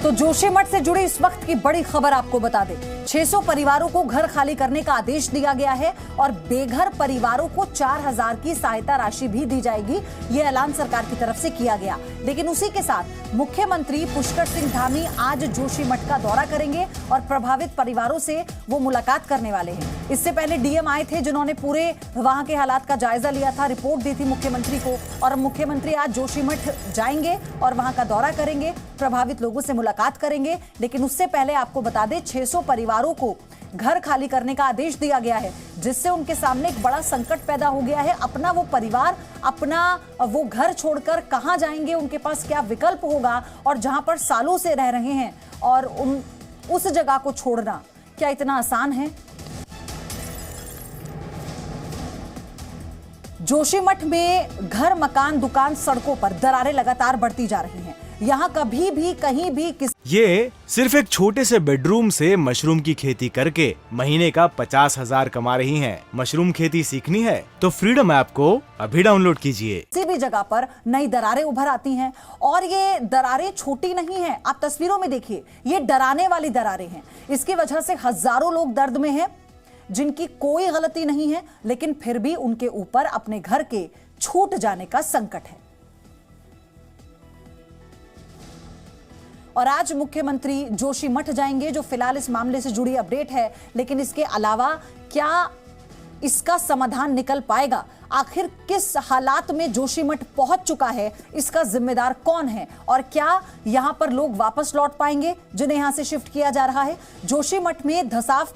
तो जोशीमठ से जुड़ी इस वक्त की बड़ी खबर आपको बता दें, 600 परिवारों को घर खाली करने का आदेश दिया गया है और बेघर परिवारों को 4000 की सहायता राशि भी दी जाएगी। यह ऐलान सरकार की तरफ से किया गया। लेकिन उसी के साथ मुख्यमंत्री पुष्कर सिंह धामी आज जोशीमठ का दौरा करेंगे और प्रभावित परिवारों से वो मुलाकात करने वाले हैं। इससे पहले डीएम आए थे, जिन्होंने पूरे वहां के हालात का जायजा लिया था, रिपोर्ट दी थी मुख्यमंत्री को। और मुख्यमंत्री आज जोशीमठ जाएंगे और वहां का दौरा करेंगे, प्रभावित लोगों से मुलाकात करेंगे। लेकिन उससे पहले आपको बता दें, 600 परिवारों को घर खाली करने का आदेश दिया गया है, जिससे उनके सामने एक बड़ा संकट पैदा हो गया है। अपना वो परिवार, अपना वो घर छोड़कर कहां जाएंगे, उनके पास क्या विकल्प होगा, और जहां पर सालों से रह रहे हैं और उस जगह को छोड़ना क्या इतना आसान है? जोशीमठ में घर, मकान, दुकान, सड़कों पर दरारें लगातार बढ़ती जा रही हैं। यहाँ कभी भी कहीं भी ये सिर्फ एक छोटे से बेडरूम से मशरूम की खेती करके महीने का 50,000 कमा रही हैं। मशरूम खेती सीखनी है तो फ्रीडम ऐप को अभी डाउनलोड कीजिए। किसी भी जगह पर नई दरारें उभर आती हैं और ये दरारें छोटी नहीं हैं। आप तस्वीरों में देखिए, ये डराने वाली दरारें हैं। इसकी वजह से हजारों लोग दर्द में हैं, जिनकी कोई गलती नहीं है, लेकिन फिर भी उनके ऊपर अपने घर के छूट जाने का संकट है। और आज मुख्यमंत्री जोशीमठ जाएंगे, जो फिलहाल इस मामले से जुड़ी अपडेट है। लेकिन इसके अलावा क्या इसका समाधान निकल पाएगा? आखिर किस हालात में जोशीमठ पहुंच चुका है, इसका जिम्मेदार कौन है, और क्या यहां पर लोग वापस लौट पाएंगे जिन्हें यहां से शिफ्ट किया जा रहा है? जोशीमठ में धसाव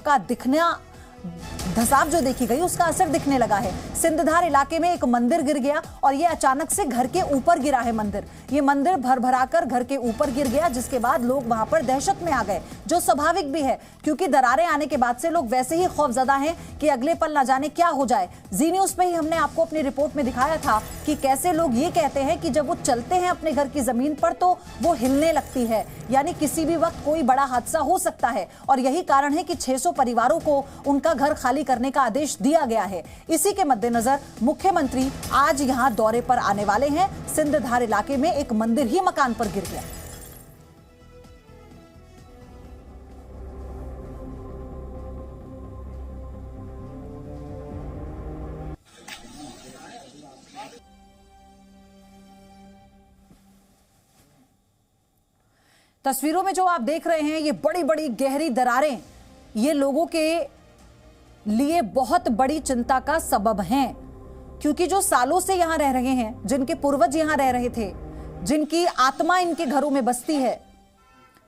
जो देखी गई, उसका असर दिखने लगा है। सिंधधार इलाके में एक मंदिर गिर गया और यह अचानक से घर के ऊपर गिरा है मंदिर। ये मंदिर भर-भराकर घर के ऊपर गिर गया, जिसके बाद लोग वहां पर दहशत में आ गए, जो स्वाभाविक भी है, क्योंकि दरारें आने के बाद से लोग वैसे ही खौफजदा हैं कि अगले पल ना जाने क्या हो जाए। जी न्यूज पे ही हमने आपको अपनी रिपोर्ट में दिखाया था कि कैसे लोग ये कहते हैं कि जब वो चलते हैं अपने घर की जमीन पर तो वो हिलने लगती है, यानी किसी भी वक्त कोई बड़ा हादसा हो सकता है। और यही कारण है कि 600 परिवारों को उनका घर खाली करने का आदेश दिया गया है। इसी के मद्देनजर मुख्यमंत्री आज यहां दौरे पर आने वाले हैं। सिंधधार इलाके में एक मंदिर ही मकान पर गिर गया। तस्वीरों में जो आप देख रहे हैं, ये बड़ी बड़ी गहरी दरारें, ये लोगों के लिए बहुत बड़ी चिंता का सबब हैं, क्योंकि जो सालों से यहां रह रहे हैं, जिनके पूर्वज यहां रह रहे थे, जिनकी आत्मा इनके घरों में बसती है,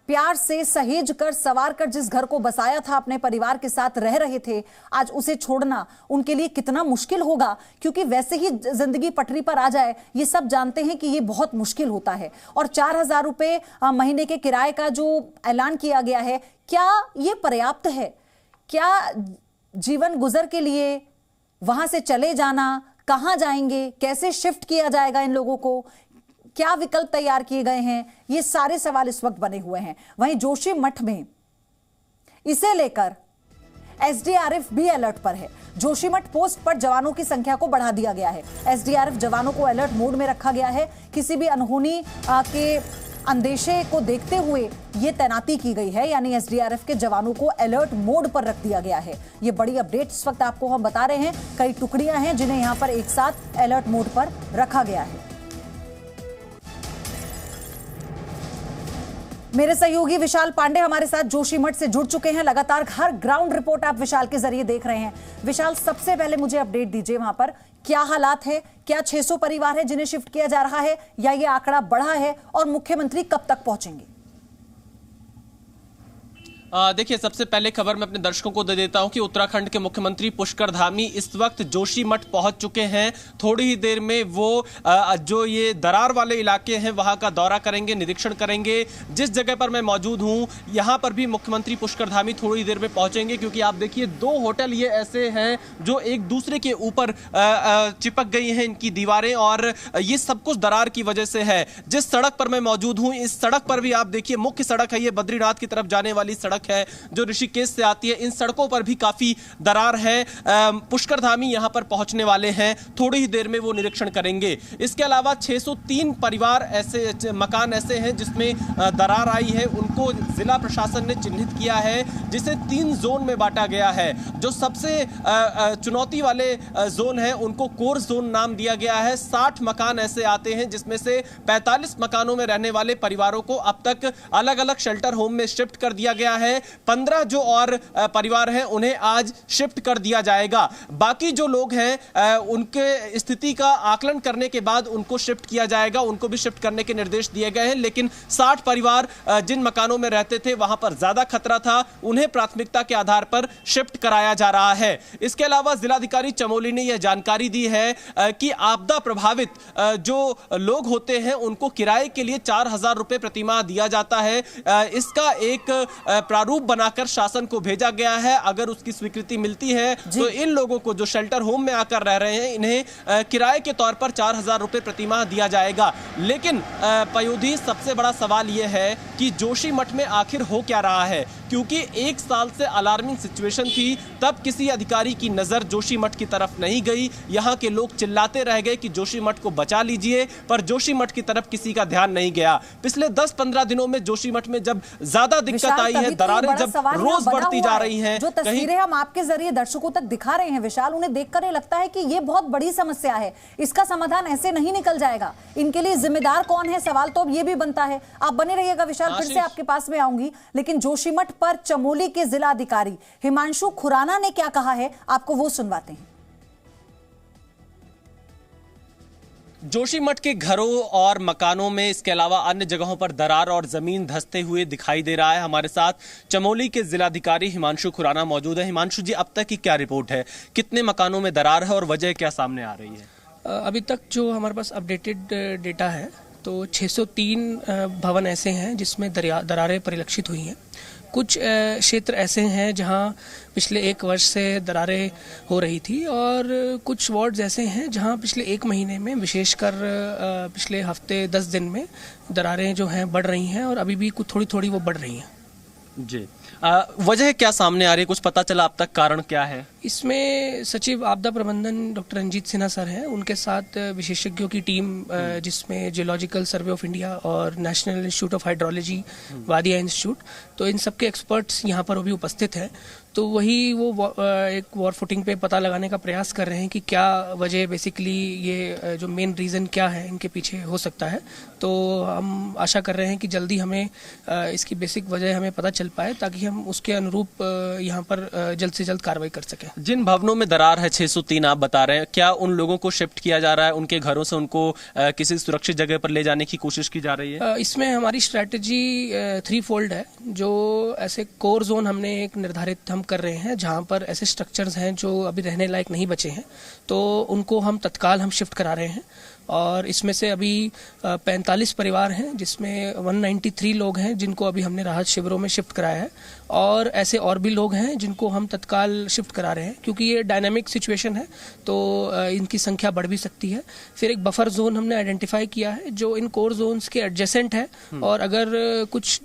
प्यार से सहेज कर, सवार कर जिस घर को बसाया था, अपने परिवार के साथ रह रहे थे, आज उसे छोड़ना उनके लिए कितना मुश्किल होगा। क्योंकि वैसे ही जिंदगी पटरी पर आ जाए, ये सब जानते हैं कि ये बहुत मुश्किल होता है। और 4000 रुपए महीने के किराए का जो ऐलान किया गया है, क्या ये पर्याप्त है? क्या जीवन गुजर के लिए वहां से चले जाना, कहां जाएंगे, कैसे शिफ्ट किया जाएगा इन लोगों को, क्या विकल्प तैयार किए गए हैं, ये सारे सवाल इस वक्त बने हुए हैं। वहीं जोशीमठ में इसे लेकर एसडीआरएफ भी अलर्ट पर है। जोशीमठ पोस्ट पर जवानों की संख्या को बढ़ा दिया गया है। एसडीआरएफ जवानों को अलर्ट मोड में रखा गया है। किसी भी अनहोनी के अंदेशे को देखते हुए ये तैनाती की गई है, यानी एसडीआरएफ के जवानों को अलर्ट मोड पर रख दिया गया है। ये बड़ी अपडेट इस वक्त आपको हम बता रहे हैं। कई टुकड़ियां हैं जिन्हें यहां पर एक साथ अलर्ट मोड पर रखा गया है। मेरे सहयोगी विशाल पांडे हमारे साथ जोशीमठ से जुड़ चुके हैं। लगातार हर ग्राउंड रिपोर्ट आप विशाल के जरिए देख रहे हैं। विशाल, सबसे पहले मुझे अपडेट दीजिए, वहां पर क्या हालात है? क्या 600 परिवार है जिन्हें शिफ्ट किया जा रहा है, या ये आंकड़ा बढ़ा है, और मुख्यमंत्री कब तक पहुंचेंगे? देखिए, सबसे पहले खबर मैं अपने दर्शकों को दे देता हूं कि उत्तराखंड के मुख्यमंत्री पुष्कर धामी इस वक्त जोशीमठ पहुंच चुके हैं। थोड़ी ही देर में वो जो ये दरार वाले इलाके हैं वहां का दौरा करेंगे, निरीक्षण करेंगे। जिस जगह पर मैं मौजूद हूं, यहां पर भी मुख्यमंत्री पुष्कर धामी थोड़ी ही देर में पहुंचेंगे, क्योंकि आप देखिए 2 होटल ये ऐसे हैं जो एक दूसरे के ऊपर चिपक गई हैं इनकी दीवारें, और ये सब कुछ दरार की वजह से है। जिस सड़क पर मैं मौजूद हूं, इस सड़क पर भी आप देखिए, मुख्य सड़क है ये, बद्रीनाथ की तरफ जाने वाली सड़क सड़क है जो ऋषिकेश से आती है, इन सड़कों पर भी काफी दरार है। पुष्कर धामी यहां पर पहुंचने वाले हैं, थोड़ी ही देर में वो निरीक्षण करेंगे। इसके अलावा 603 परिवार ऐसे मकान ऐसे हैं जिसमें दरार आई है, उनको जिला प्रशासन ने चिन्हित किया है, जिसे 3 जोन में बांटा गया है। जो सबसे चुनौती वाले जोन है उनको कोर जोन नाम दिया गया है। 60 मकान ऐसे आते हैं जिसमें से 45 मकानों में रहने वाले परिवारों को अब तक अलग अलग शेल्टर होम में शिफ्ट कर दिया गया है। 15 जो और परिवार हैं उन्हें आज शिफ्ट कर दिया जाएगा। बाकी जो लोग हैं उनके स्थिति का आकलन करने के बाद उनको शिफ्ट किया जाएगा, उनको भी शिफ्ट करने के निर्देश दिए गए हैं। लेकिन 60 परिवार जिन मकानों में रहते थे वहां पर ज्यादा खतरा था, उन्हें प्राथमिकता के आधार पर शिफ्ट कराया जा रहा है। इसके अलावा जिलाधिकारी चमोली ने यह जानकारी दी है कि आपदा प्रभावित जो लोग होते हैं उनको किराए के लिए 4,000 रुपए प्रतिमाह दिया जाता है। इसका एक प्रारूप बनाकर शासन को भेजा गया है। अगर उसकी स्वीकृति मिलती है तो इन लोगों को जो शेल्टर होम में आकर रह रहे हैं इन्हें किराए के तौर पर 4,000 रुपए प्रतिमाह दिया जाएगा। लेकिन पयोधी सबसे बड़ा सवाल यह है कि जोशीमठ में आखिर हो क्या रहा है, क्योंकि 1 साल से अलार्मिंग सिचुएशन थी, तब किसी अधिकारी की नजर जोशीमठ की तरफ नहीं गई। यहां के लोग चिल्लाते रह गए कि जोशीमठ को बचा लीजिए, पर जोशीमठ की तरफ किसी का ध्यान नहीं गया। पिछले 10-15 दिनों में जोशीमठ में जब ज्यादा दिक्कत आई है, दरारें जब रोज बढ़ती जा रही हैं, जो तस्वीरें हम आपके जरिए दर्शकों तक दिखा रहे हैं विशाल, उन्हें देखकर लगता है कि ये बहुत बड़ी समस्या है, इसका समाधान ऐसे नहीं निकल जाएगा। इनके लिए जिम्मेदार कौन है, सवाल तो अब ये भी बनता है। आप बने रहिएगा विशाल, फिर से आपके पास में आऊंगी। लेकिन जोशीमठ पर चमोली के जिलाधिकारी हिमांशु खुराना ने क्या कहा है, आपको वो सुनवाते हैं। जोशीमठ के घरों और मकानों में इसके अलावा अन्य जगहों पर दरार और जमीन धंसते हुए दिखाई दे रहा है। हमारे साथ चमोली के जिलाधिकारी हिमांशु खुराना मौजूद है। हिमांशु जी, अब तक की क्या रिपोर्ट है, कितने मकानों में दरार है और वजह क्या सामने आ रही है? अभी तक जो हमारे पास अपडेटेड डेटा है तो 603 भवन ऐसे हैं जिसमें दरारें परिलक्षित हुई हैं। कुछ क्षेत्र ऐसे हैं जहां पिछले 1 वर्ष से दरारें हो रही थी और कुछ वार्ड्स ऐसे हैं जहां पिछले 1 महीने में, विशेषकर पिछले हफ्ते 10 दिन में दरारें जो हैं बढ़ रही हैं और अभी भी कुछ थोड़ी थोड़ी वो बढ़ रही हैं। जी, वजह क्या सामने आ रही है, कुछ पता चला अब तक, कारण क्या है? इसमें सचिव आपदा प्रबंधन डॉक्टर रंजीत सिन्हा सर हैं, उनके साथ विशेषज्ञों की टीम जिसमें जियोलॉजिकल सर्वे ऑफ इंडिया और national institute of hydrology, Wadia institute, तो इन सबके एक्सपर्ट्स यहाँ पर भी उपस्थित हैं। तो वही वो एक वॉर फुटिंग पे पता लगाने का प्रयास कर रहे हैं कि क्या वजह, बेसिकली ये जो मेन रीज़न क्या है इनके पीछे हो सकता है। तो हम आशा कर रहे हैं कि जल्दी हमें इसकी बेसिक वजह हमें पता चल पाए ताकि हम उसके अनुरूप यहाँ पर जल्द से जल्द कार्रवाई कर सकें। जिन भवनों में दरार है 603 आप बता रहे हैं, क्या उन लोगों को शिफ्ट किया जा रहा है, उनके घरों से उनको किसी सुरक्षित जगह पर ले जाने की कोशिश की जा रही है? इसमें हमारी स्ट्रैटेजी 3 फोल्ड है। जो ऐसे कोर जोन हमने एक निर्धारित हम कर रहे हैं जहां पर ऐसे स्ट्रक्चर्स हैं जो अभी रहने लायक नहीं बचे हैं, तो उनको हम तत्काल हम शिफ्ट करा रहे हैं। और इसमें से अभी 45 परिवार हैं जिसमें 193 लोग हैं जिनको अभी हमने राहत शिविरों में शिफ्ट कराया है, और ऐसे और भी लोग हैं जिनको हम तत्काल शिफ्ट करा रहे हैं क्योंकि ये डायनामिक सिचुएशन है तो इनकी संख्या बढ़ भी सकती है। फिर एक बफर जोन हमने आइडेंटिफाई किया है जो इन कोर जोन्स के एडजेसेंट है, और अगर कुछ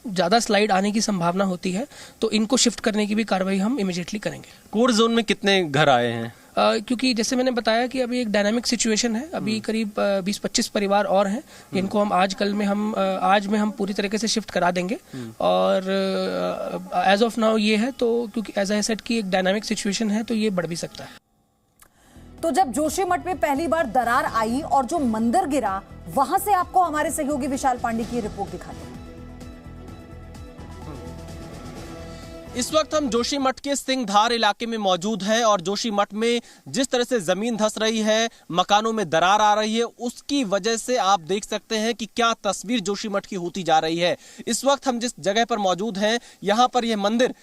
ज़्यादा स्लाइड आने की संभावना होती है तो इनको शिफ्ट करने की भी कार्रवाई हम इमीडिएटली करेंगे। कोर जोन में कितने घर आए हैं? क्योंकि जैसे मैंने बताया कि अभी एक डायनामिक सिचुएशन है, अभी करीब 20-25 परिवार और हैं जिनको हम आज में हम पूरी तरीके से शिफ्ट करा देंगे। और एज ऑफ नाउ ये है, तो क्योंकि एज आई सेड की एक डायनामिक सिचुएशन है तो ये बढ़ भी सकता है। तो जब जोशीमठ में पहली बार दरार आई और जो मंदिर गिरा, वहां से आपको हमारे सहयोगी विशाल पांडे की रिपोर्ट दिखाते हैं। इस वक्त हम जोशीमठ के सिंहधार इलाके में मौजूद हैं और जोशीमठ में जिस तरह से जमीन धंस रही है, मकानों में दरार आ रही है, उसकी वजह से आप देख सकते हैं कि क्या तस्वीर जोशीमठ की होती जा रही है। इस वक्त हम जिस जगह पर मौजूद हैं, यहाँ पर यह मंदिर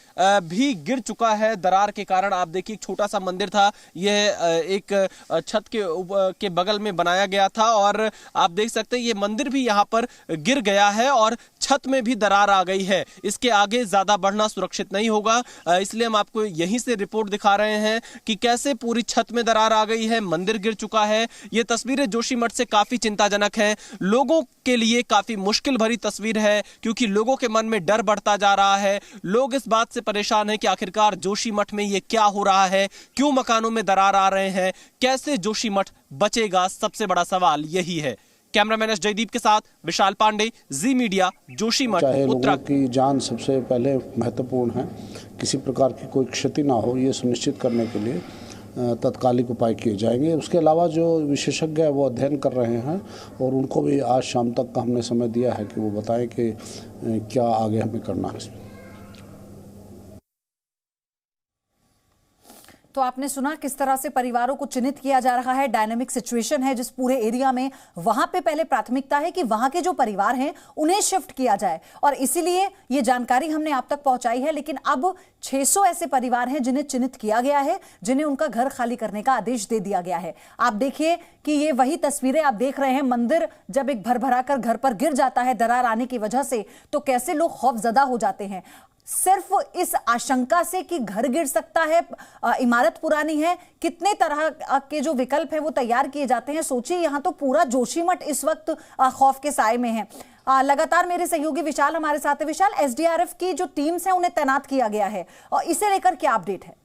भी गिर चुका है दरार के कारण। आप देखिए, एक छोटा सा मंदिर था, यह एक छत के बगल में बनाया गया था और आप देख सकते हैं ये मंदिर भी यहाँ पर गिर गया है और छत में भी दरार आ गई है। इसके आगे ज्यादा बढ़ना सुरक्षित नहीं होगा, इसलिए हम आपको यहीं से रिपोर्ट दिखा रहे हैं कि कैसे पूरी छत में दरार आ गई है, मंदिर गिर चुका है। ये तस्वीरें जोशीमठ से काफी चिंताजनक हैं, लोगों के लिए काफी मुश्किल भरी तस्वीर है, क्योंकि लोगों के मन में डर बढ़ता जा रहा है। लोग इस बात से परेशान हैं कि आखिरकार जोशीमठ में ये क्या हो रहा है, क्यों मकानों में दरार आ रहे हैं, कैसे जोशीमठ बचेगा, सबसे बड़ा सवाल यही है। कैमरामैन एस जयदीप के साथ विशाल पांडे, जी मीडिया, जोशीमठ, उत्तराखंड। की जान सबसे पहले महत्वपूर्ण है, किसी प्रकार की कोई क्षति ना हो ये सुनिश्चित करने के लिए तत्कालिक उपाय किए जाएंगे। उसके अलावा जो विशेषज्ञ है वो अध्ययन कर रहे हैं और उनको भी आज शाम तक का हमने समय दिया है कि वो बताएं कि क्या आगे हमें करना है इसमें। तो आपने सुना किस तरह से परिवारों को चिन्हित किया जा रहा है। डायनामिक सिचुएशन है जिस पूरे एरिया में, वहां पे पहले प्राथमिकता है कि वहां के जो परिवार हैं उन्हें शिफ्ट किया जाए, और इसीलिए ये जानकारी हमने आप तक पहुंचाई है। लेकिन अब 600 ऐसे परिवार हैं जिन्हें चिन्हित किया गया है, जिन्हें उनका घर खाली करने का आदेश दे दिया गया है। आप देखिए कि ये वही तस्वीरें आप देख रहे हैं। मंदिर जब एक भरभरा कर घर पर गिर जाता है दरार आने की वजह से, तो कैसे लोग खौफजदा हो जाते हैं, सिर्फ इस आशंका से कि घर गिर सकता है, इमारत पुरानी है। कितने तरह के जो विकल्प है वो तैयार किए जाते हैं। सोचिए, यहाँ तो पूरा जोशीमठ इस वक्त खौफ के साए में है। लगातार मेरे सहयोगी विशाल हमारे साथ है। विशाल, एसडीआरएफ की जो टीम्स हैं उन्हें तैनात किया गया है, और इसे लेकर क्या अपडेट है?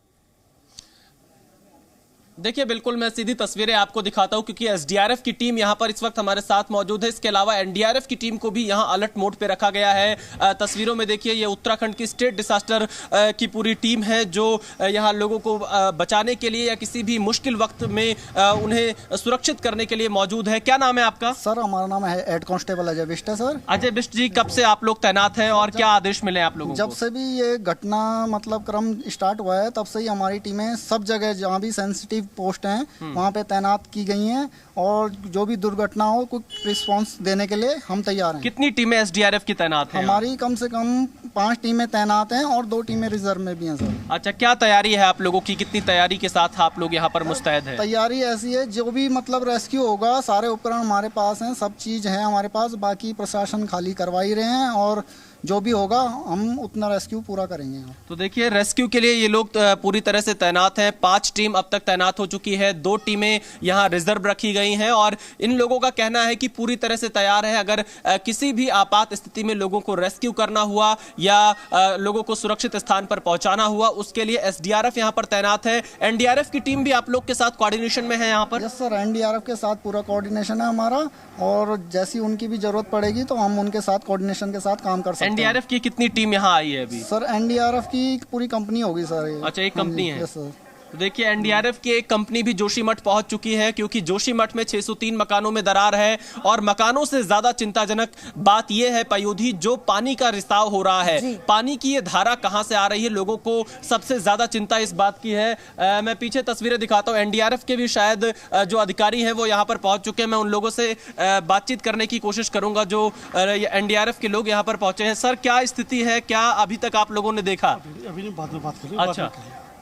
देखिए, बिल्कुल मैं सीधी तस्वीरें आपको दिखाता हूं, क्योंकि एसडीआरएफ की टीम यहां पर इस वक्त हमारे साथ मौजूद है। इसके अलावा एनडीआरएफ की टीम को भी यहां अलर्ट मोड पे रखा गया है। तस्वीरों में देखिए, ये उत्तराखंड की स्टेट डिजास्टर की पूरी टीम है जो यहां लोगों को बचाने के लिए या किसी भी मुश्किल वक्त में उन्हें सुरक्षित करने के लिए मौजूद है। क्या नाम है आपका? सर, हमारा नाम है हेड कांस्टेबल अजय बिष्ट है। सर, अजय बिष्ट जी, कब से आप लोग तैनात हैं और क्या आदेश मिले आप लोगों को? जब से भी ये घटना क्रम स्टार्ट हुआ है, तब से ही हमारी टीमें सब जगह जहाँ भी सेंसिटिव पोस्ट हैं वहाँ पे तैनात की गई हैं, और जो भी दुर्घटना हो कुछ रिस्पांस देने के लिए हम तैयार हैं। कितनी टीमें एसडीआरएफ की तैनात हैं? हमारी कम से कम 5 टीमें तैनात हैं और 2 टीमें रिजर्व में भी हैं। सर, अच्छा, क्या तैयारी है आप लोगों की? कितनी तैयारी के साथ आप लोग यहाँ पर मुस्तैद हैं? तैयारी ऐसी है, जो भी रेस्क्यू होगा, सारे उपकरण हमारे पास हैं, सब चीज है हमारे पास। बाकी प्रशासन खाली करवा ही रहे हैं, और जो भी होगा हम उतना रेस्क्यू पूरा करेंगे। तो देखिए, रेस्क्यू के लिए ये लोग पूरी तरह से तैनात हैं। 5 टीम अब तक तैनात हो चुकी है, 2 टीमें यहाँ रिजर्व रखी गई हैं, और इन लोगों का कहना है कि पूरी तरह से तैयार है। अगर किसी भी आपात स्थिति में लोगों को रेस्क्यू करना हुआ या लोगों को सुरक्षित स्थान पर पहुंचाना हुआ, उसके लिए एसडीआरएफ यहाँ पर तैनात है। एनडीआरएफ की टीम भी आप लोग के साथ कोऑर्डिनेशन में है यहाँ पर? यस सर, एनडीआरएफ के साथ पूरा कोऑर्डिनेशन है हमारा, और जैसी उनकी भी जरूरत पड़ेगी तो हम उनके साथ कोऑर्डिनेशन के साथ काम कर सकते हैं। एनडीआरएफ की कितनी टीम यहाँ आई है अभी? सर, एनडीआरएफ की पूरी कंपनी होगी सर। अच्छा, एक कंपनी है। Yes sir. तो देखिए, एनडीआरएफ की एक कंपनी भी जोशीमठ पहुंच चुकी है, क्योंकि जोशीमठ में 603 मकानों में दरार है। और मकानों से ज्यादा चिंताजनक बात यह है पयोधी, जो पानी का रिसाव हो रहा है, पानी की ये धारा कहां से आ रही है, लोगों को सबसे ज्यादा चिंता इस बात की है। मैं पीछे तस्वीरें दिखाता हूं, एनडीआरएफ के भी शायद जो अधिकारी हैं वो यहाँ पर पहुंच चुके हैं। मैं उन लोगों से बातचीत करने की कोशिश करूंगा जो एनडीआरएफ के लोग यहाँ पर पहुंचे हैं। सर, क्या स्थिति है, क्या अभी तक आप लोगों ने देखा? अभी बाद में बात करें। अच्छा,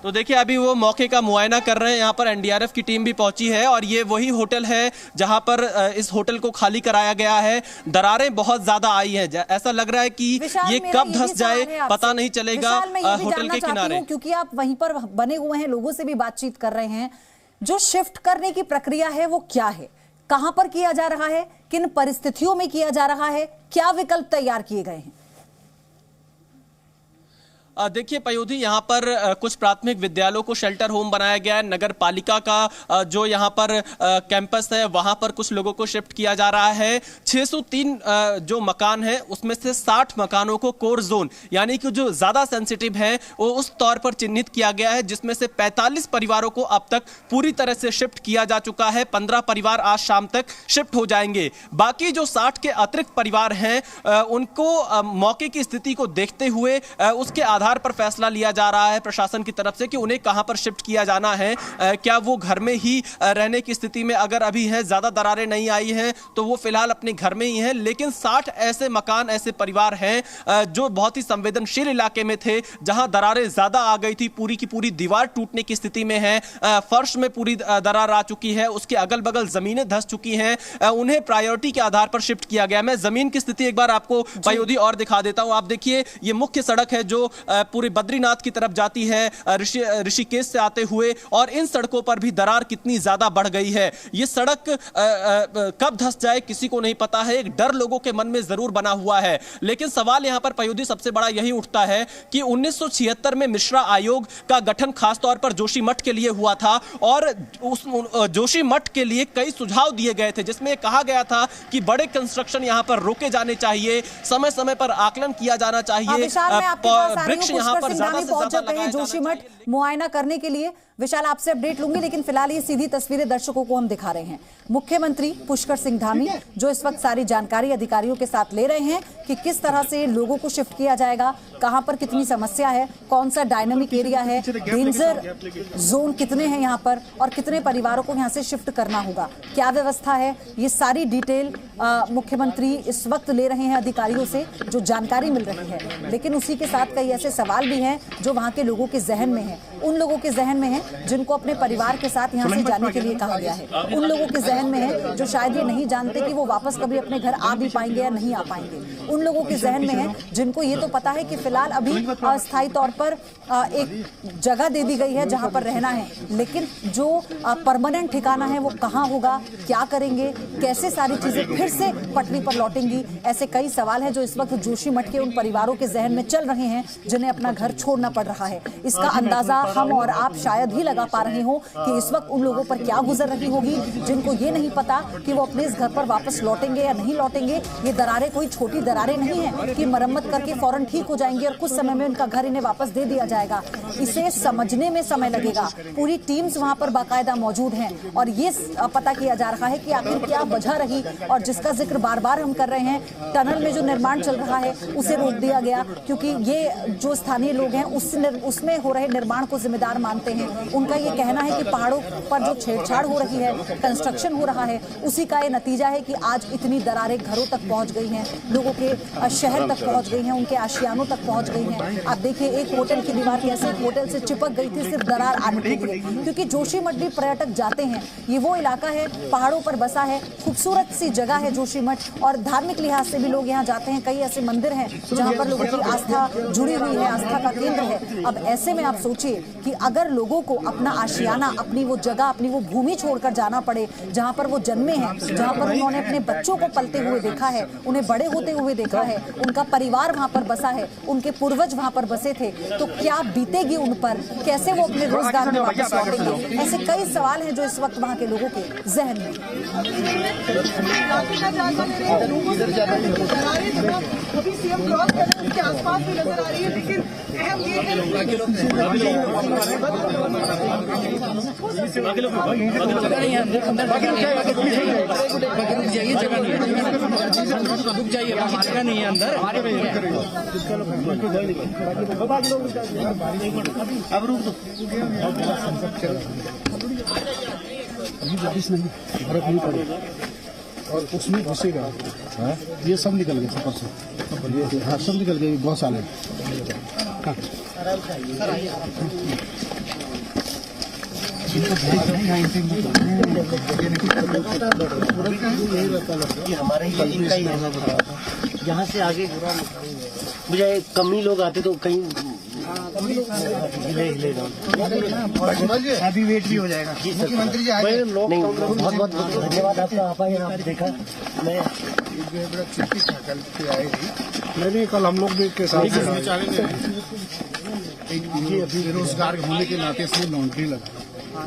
तो देखिए, अभी वो मौके का मुआयना कर रहे हैं। यहाँ पर एनडीआरएफ की टीम भी पहुंची है, और ये वही होटल है जहां पर इस होटल को खाली कराया गया है। दरारें बहुत ज्यादा आई हैं, ऐसा लग रहा है कि ये कब धंस जाए पता नहीं चलेगा होटल के किनारे। क्योंकि आप वहीं पर बने हुए हैं, लोगों से भी बातचीत कर रहे हैं। जो शिफ्ट करने की प्रक्रिया है वो क्या है, कहां पर किया जा रहा है, किन परिस्थितियों में किया जा रहा है, क्या विकल्प तैयार किए गए हैं? देखिए पयोधी, यहाँ पर कुछ प्राथमिक विद्यालयों को शेल्टर होम बनाया गया है। नगर पालिका का जो यहाँ पर कैंपस है वहाँ पर कुछ लोगों को शिफ्ट किया जा रहा है। 603 जो मकान है उसमें से 60 मकानों को कोर जोन यानी कि जो ज़्यादा सेंसिटिव है वो उस तौर पर चिन्हित किया गया है, जिसमें से 45 परिवारों को अब तक पूरी तरह से शिफ्ट किया जा चुका है। 15 परिवार आज शाम तक शिफ्ट हो जाएंगे। बाकी जो 60 के अतिरिक्त परिवार हैं उनको मौके की स्थिति को देखते हुए उसके आधार पर फैसला लिया जा रहा है प्रशासन की तरफ से कि उन्हें कहां पर शिफ्ट किया जाना है। क्या वो घर में ही रहने की स्थिति में अगर अभी है, ज्यादा दरारें नहीं आई हैं तो वो फिलहाल अपने घर में ही हैं, लेकिन 60 ऐसे मकान, ऐसे परिवार हैं जो बहुत ही संवेदनशील इलाके में थे, जहां दरारें ज्यादा आ गई थी, पूरी की पूरी दीवार टूटने की स्थिति में है, फर्श में पूरी दरार आ चुकी है, उसके अगल बगल जमीनें धंस चुकी हैं, उन्हें प्रायोरिटी के आधार पर शिफ्ट किया गया। मैं जमीन की स्थिति एक बार आपको पयोधी और दिखा देता हूं। आप देखिए, ये मुख्य सड़क है जो पूरे बद्रीनाथ की तरफ जाती है, ऋषिकेश से आते हुए, और इन सड़कों पर भी दरार कितनी ज्यादा बढ़ गई है। ये सड़क कब धंस जाए किसी को नहीं पता है, एक डर लोगों के मन में जरूर बना हुआ है। लेकिन सवाल यहां पर पयोधी सबसे बड़ा यही उठता है कि 1976 में मिश्रा आयोग का गठन खासतौर पर जोशीमठ के लिए हुआ था, और उस जोशीमठ के लिए कई सुझाव दिए गए थे, जिसमें कहा गया था कि बड़े कंस्ट्रक्शन यहां पर रोके जाने चाहिए, समय समय पर आकलन किया जाना चाहिए, वृक्ष यहां पर ज्यादा से ज्यादा लगाए जोशीमठ मुआयना करने के लिए। विशाल, आपसे अपडेट लूंगी, लेकिन फिलहाल ये सीधी तस्वीरें दर्शकों को हम दिखा रहे हैं। मुख्यमंत्री पुष्कर सिंह धामी जो इस वक्त सारी जानकारी अधिकारियों के साथ ले रहे हैं कि किस तरह से लोगों को शिफ्ट किया जाएगा, कहां पर कितनी समस्या है, कौन सा डायनामिक एरिया है, डेंजर जोन कितने हैं यहाँ पर, और कितने परिवारों को यहाँ से शिफ्ट करना होगा, क्या व्यवस्था है, ये सारी डिटेल मुख्यमंत्री इस वक्त ले रहे हैं अधिकारियों से, जो जानकारी मिल रही है। लेकिन उसी के साथ कई ऐसे सवाल भी हैं जो वहाँ के लोगों के जहन में है, उन लोगों के जहन में है जिनको अपने परिवार के साथ यहाँ से जाने के लिए कहा गया है, उन लोगों के जहन में है जो शायद ये नहीं जानते कि वो वापस कभी अपने घर आ भी पाएंगे या नहीं आ पाएंगे, उन लोगों के जहन में है जिनको ये तो पता है कि फिलहाल अभी अस्थायी तौर पर एक जगह दे दी गई है जहां पर रहना है, लेकिन जो परमानेंट ठिकाना है वो कहाँ होगा, क्या करेंगे, कैसे सारी चीजें फिर से पटरी पर लौटेंगी, ऐसे कई सवाल हैं जो इस वक्त जोशीमठ के उन परिवारों के जहन में चल रहे हैं जिन्हें अपना घर छोड़ना पड़ रहा है। इसका अंदाजा हम और आप शायद ही लगा पा रहे हो कि इस वक्त उन लोगों पर क्या गुजर रही होगी जिनको ये नहीं पता कि वो अपने इस घर पर वापस लौटेंगे या नहीं लौटेंगे। ये दरारें कोई छोटी दरारें नहीं है कि मरम्मत करके फौरन ठीक हो जाएंगे और कुछ समय में उनका घर इन्हें वापस दे दिया जाएगा। इसे समझने में समय लगेगा। पूरी टीम्स वहां पर बाकायदा मौजूद हैं और ये पता किया जा रहा है कि आखिर क्या वजह रही, और जिसका जिक्र बार बार हम कर रहे हैं, टनल में जो निर्माण चल रहा है उसे रोक दिया गया क्योंकि ये जो स्थानीय लोग हैं उसमें हो रहे निर्माण को जिम्मेदार मानते हैं। उनका ये कहना है कि पहाड़ों पर जो छेड़छाड़ हो रही है, कंस्ट्रक्शन हो रहा है, उसी का ये नतीजा है कि आज इतनी दरारें घरों तक पहुंच गई हैं, लोगों के शहर तक पहुंच गई हैं, उनके आशियानों तक पहुंच गई हैं। आप देखिए एक होटल की दीवार कैसे एक होटल से चिपक गई थी सिर्फ दरार आने के लिए, क्योंकि जोशीमठ भी पर्यटक जाते हैं। ये वो इलाका है, पहाड़ों पर बसा है, खूबसूरत सी जगह है जोशीमठ, और धार्मिक लिहाज से भी लोग यहाँ जाते हैं। कई ऐसे मंदिर हैं जहाँ पर लोगों की आस्था जुड़ी हुई है, आस्था का केंद्र है। अब ऐसे में आप सोचिए कि अगर लोगों को अपना आशियाना, अपनी वो जगह, अपनी वो भूमि छोड़कर जाना पड़े जहाँ पर वो जन्मे हैं, जहाँ पर उन्होंने अपने बच्चों को पलते हुए देखा है, उन्हें बड़े होते हुए देखा है, उनका परिवार वहाँ पर बसा है, उनके पूर्वज वहाँ पर बसे थे, तो क्या बीतेगी उन पर, कैसे वो अपने रोजगार में वापस लौटेंगे? ऐसे कई सवाल हैं जो इस वक्त वहाँ के लोगों के जहन में। अभी सीएम क्रॉस कर रहे हैं, उसके आसपास भी नजर आ रही है, लेकिन अहम ये है रुक जाइए, हमारे नहीं है अंदर, अब रुक दो, बारिश नहीं, बर्फ नहीं पड़ेगा और उसमें घुसेगा। ये सब निकल गए सफर से, हाँ सब निकल गए, बहुत साल है। हाँ। यहाँ से आगे मुझे कम ही लोग आते तो कहीं अभी वेट भी हो जाएगा। मुख्यमंत्री जी आए, बहुत बहुत धन्यवाद आपका, आप देखा। मैं छुट्टी कल पे आएगी, नहीं कल हम लोग भी के साथ बेरोजगार होने के नाते इसमें लॉन्ड्री लगा,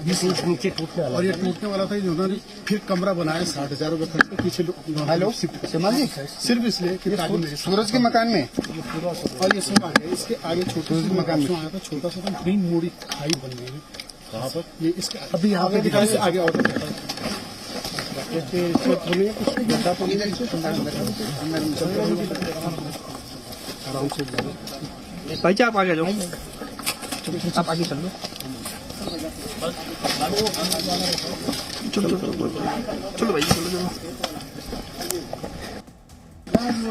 नीचे टूटने वाला, और ये टूटने वाला था, उन्होंने फिर कमरा बनाया 60,000 रुपए खर्च के पीछे। हेलो जी, सिर्फ इसलिए कि सूरज के मकान में और ये सब आ गया, इसके आगे छोटे से मकान में आया था, छोटा सा ग्रीन मोड़ी खाई बन गई है वहाँ पर। ये इसके अभी यहाँ पे दिखाने से आगे और आराम से भाई आप आगे जाओ, आप आगे चल लो, चलो चलो चलो भाई चलो।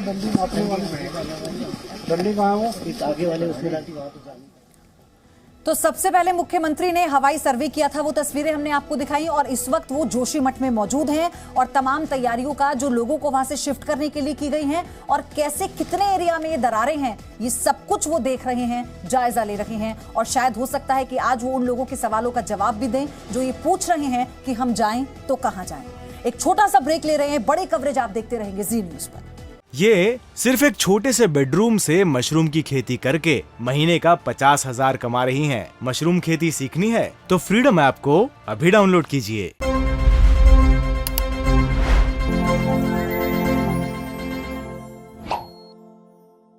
डंडी नापने वाली डंडी कहाँ है वो? इस आगे वाले उसमें डालती वहाँ तो तो सबसे पहले मुख्यमंत्री ने हवाई सर्वे किया था, वो तस्वीरें हमने आपको दिखाई और इस वक्त वो जोशीमठ में मौजूद हैं और तमाम तैयारियों का जो लोगों को वहां से शिफ्ट करने के लिए की गई हैं और कैसे कितने एरिया में ये दरारें हैं, ये सब कुछ वो देख रहे हैं, जायजा ले रहे हैं और शायद हो सकता है कि आज वो उन लोगों के सवालों का जवाब भी दें जो ये पूछ रहे हैं कि हम जाएं तो कहां जाएं। एक छोटा सा ब्रेक ले रहे हैं, बड़ी कवरेज आप देखते रहेंगे जी न्यूज पर। ये सिर्फ एक छोटे से बेडरूम से मशरूम की खेती करके महीने का 50,000 कमा रही हैं। मशरूम खेती सीखनी है तो फ्रीडम ऐप को अभी डाउनलोड कीजिए।